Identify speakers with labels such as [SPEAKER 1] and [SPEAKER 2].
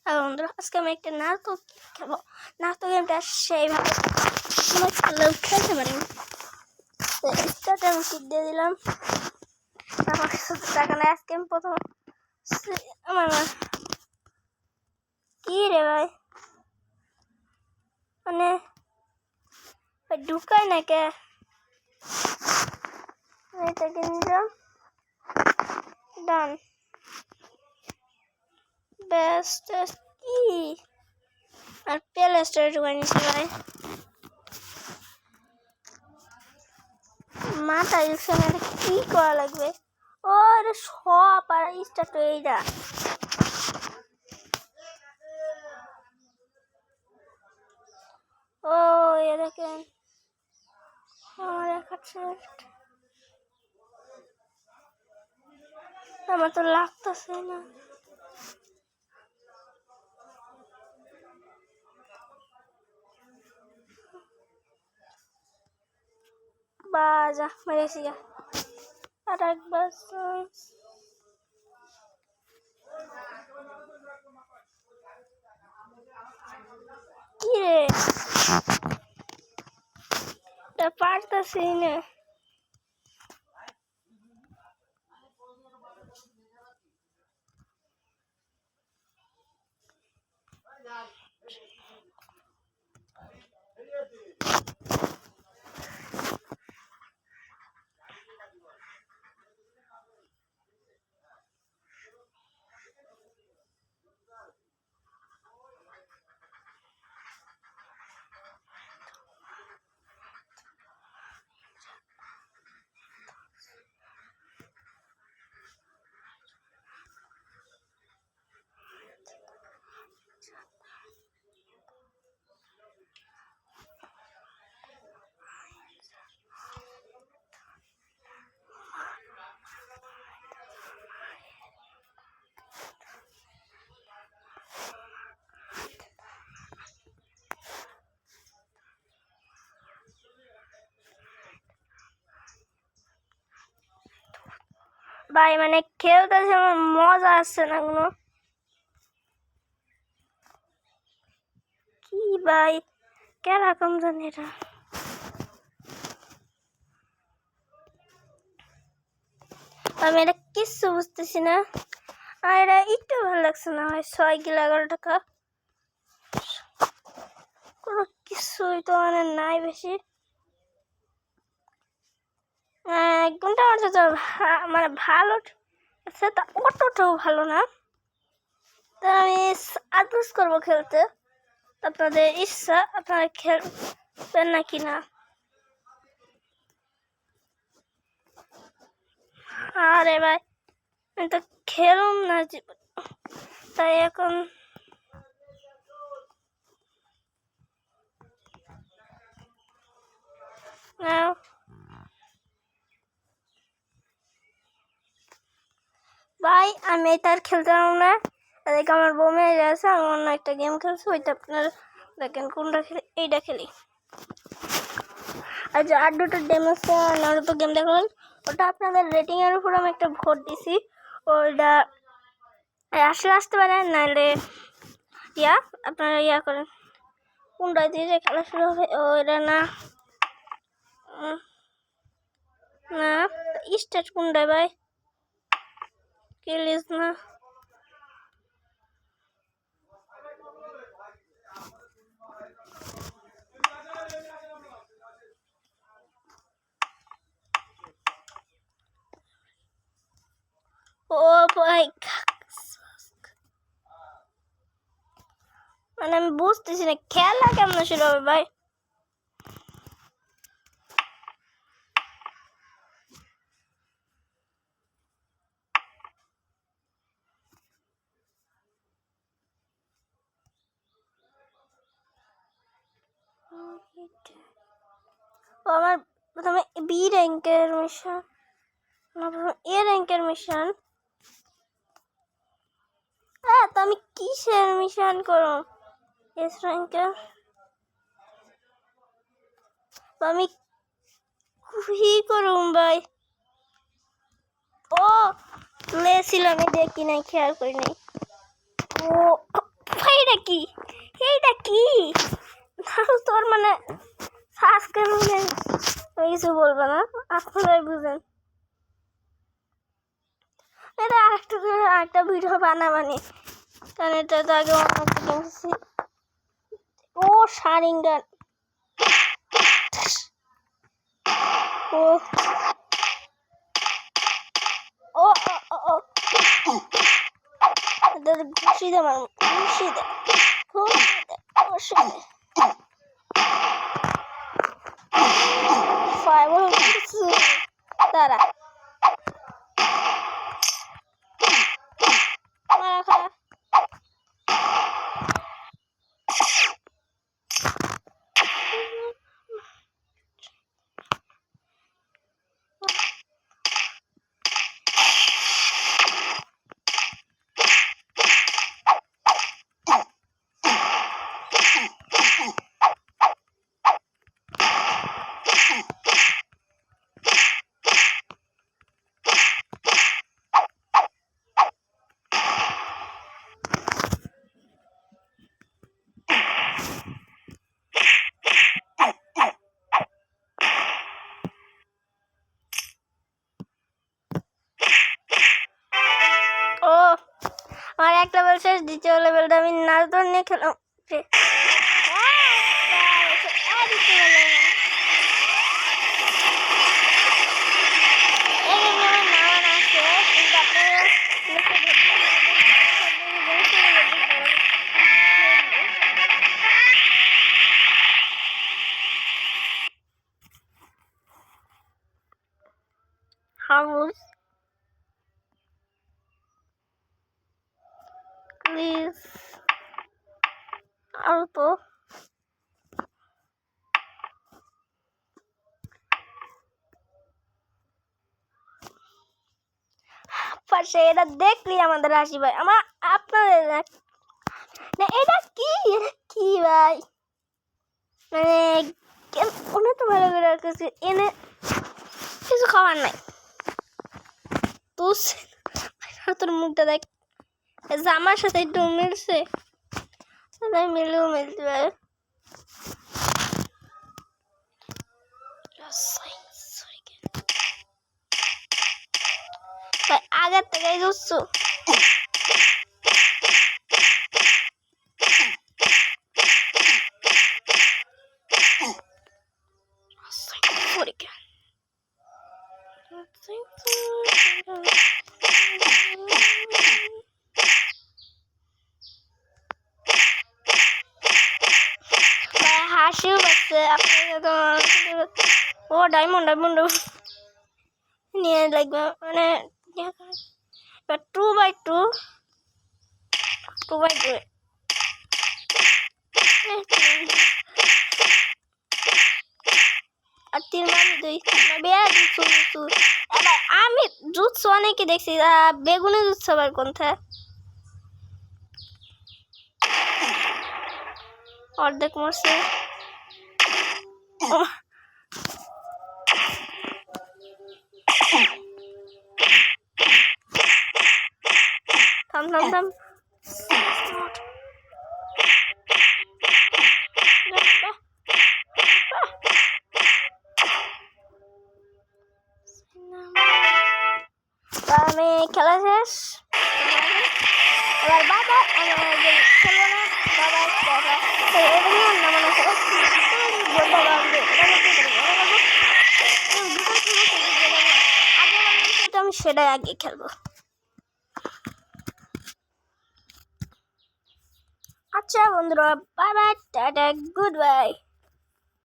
[SPEAKER 1] Hello বন্ধুরা, আজকে আমি একটা নাটক খেলবো। নাটক গেমটা সেইভাবে কোনো খেললেও খেলতে পারি। তো স্টার্টে আমি টিপ দিয়ে দিলাম। আমার সাথে টাকা নেই। আজকে আমি প্রথম আমার কি রে ভাই, মানে ঢুকায় না কে? এটাকে নিলাম, ডান। বেস্ট কি আর প্লে স্টোরে ঢুকাই নিছি ভাই। মাথা ইলেকশনে কি করা লাগবে? ও এটা সব আর স্টার্ট এইটা। ও এ দেখেন আমার আমার তো লাগতেছে না। বাজা মেরেছি গা। আর একবার কি রে, এটা পারতাছি না। ভাই মানে খেলতেছে, আমার মজা আসছে না কোনো। কি ভাই কেরকম জানি এটা। আমি এটা কিচ্ছু বুঝতেছি না। আর এটা একটু ভালো লাগছে না ভাই। 6 11 টাকা কোনো কিছুই তো মানে নাই বেশি। 1 ঘন্টা অন্তত মানে ভালো আছে, তা অতটাও ভালো না। তো আমি আদুস করবো খেলতে। আপনাদের ইচ্ছা, আপনারা খেলবেন নাকি না। আরে ভাই আমি তো খেলুম না জীবন, তাই এখন ভাই আমি তার খেলতে পারবো না। এদিকে আমার বউ মেয়ে আছে, আমি অন্য একটা গেম খেলছি, ওইটা আপনারা দেখেন কোনটা খেলি। এইটা খেলি। আর যে 8 গেম আছে নারুতো গেম দেখলাম, ওটা আপনাদের রেটিং এর উপর আমি একটা ভোট দিছি। ওইটা আসতে পারে, নাহলে আপনারা করেন কোনটা দিয়ে খেলা শুরু হবে। ওইটা না না স্টার্ট কোনটা ভাই, প্লিজ না। ও ভাই মানে আমি বুঝতেছি না খেলা কেমন শুরু হবে ভাই। আমার প্রথমে বি র্যাঙ্কের মিশন, এ র্যাঙ্কের মিশন। তো আমি কিসের মিশন করো? এস র্যাঙ্কের আমি কি করুম ভাই? ও লেছিলাম, দেখি নাই, খেয়াল করি নাই। ও এইটা কি তোর মানে সাবস্ক্রাইব আমি কিছু বলবো না, আপনারাই বুঝেন। এটা আরেকটা ভিডিও বানাবানি, কারণ এটা তো আগে দেখেছি। ও সারিঙ্গার ও ও ও ঘুষি দে আমার ঘুষি দে তারা মারা খা আমার এক লেভেল শেষ, দ্বিতীয় লেভেলটা আমি নারুতো নিয়ে খেলাম। House please auto পাশে এটা দেখলি আমাদের হাসি ভাই, আমার আপনাদের না এটা কি ভাই, মানে ওনা তো ভালো করে রাখছে, এনে কিছু খাবার নাই তোর মুখটা দেখ, আমার সাথে একটু মিলছে, মিলেও মিলতে পারে। আগের থেকে বুঝছো হাসিও পাচ্ছে আপনাকে ও ডায়মন্ড নিয়ে লাগবে, মানে 2x2 আর 3 আমি জুৎসু অনেকে দেখছি, বেগুনে জুৎসু আবার কোনটা অর্ধেক মরছে। থাম আমি খেলা শেষ, এবার বাবা খেলবো না, বাবা আমি সেটাই আগে খেলবো। আচ্ছা বন্ধুরা, bye bye, tata, good bye.